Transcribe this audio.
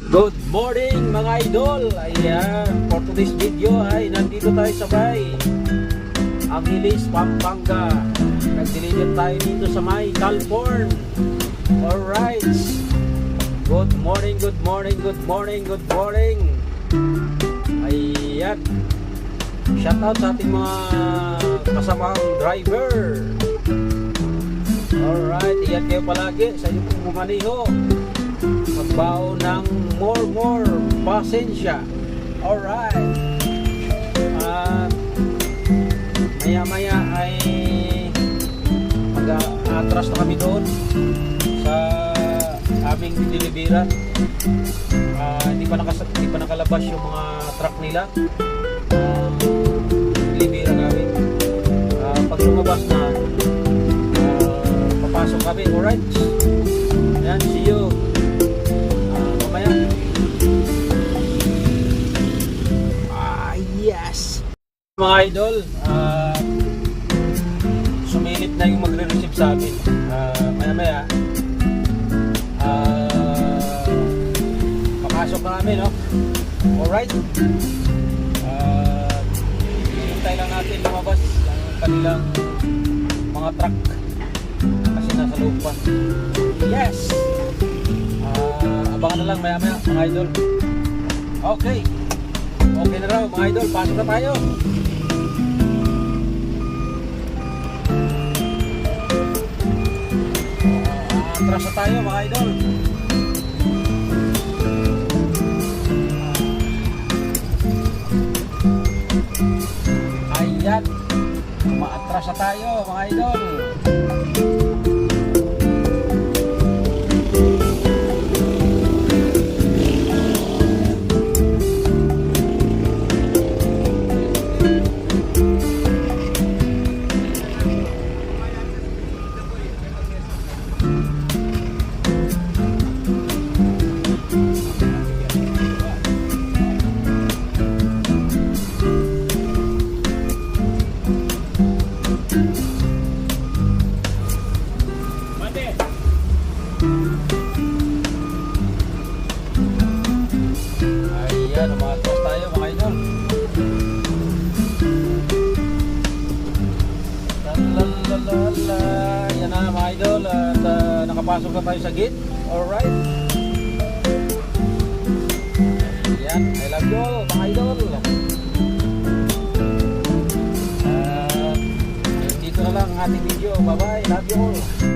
Good morning mga idol. Ayan, for today's video ay nandito tayo sa may Angeles, Pampanga. Nag-deliver tayo dito sa may Calporn. Alright. Good morning, good morning, good morning, good morning. Ayan. Shout out sa ating mga kasamang driver. Alright, iyan kayo palagi sa inyo pong bumaniho. Magbao ng more pasensya. Alright. At maya ay mag-atras na kami doon sa aming diniliberan. Hindi pa nakalabas yung mga truck nila. Diniliberan namin. Pag lumabas na, papasok kami. Alright. Ayan, see you mamaya. Yes. Mga idol, sumilip na yung magre-receive sa amin. Maya papasok na kami, no? Alright. Hintay lang natin lumabas ang kanilang mga truck kasi nasa loob pa. Yes. Abangan na lang maya mga idol. Okay na raw mga idol, pasok na tayo. Atras na tayo mga idol. Ayan, maatras na tayo mga idol. Ayan, umatras tayo mga idol. Lalalala. Ayan na mga idol. At nakapasok na tayo sa gate. Alright. Ayan, I love you all mga idol. Dito na lang ang ating video. Bye bye, love you all.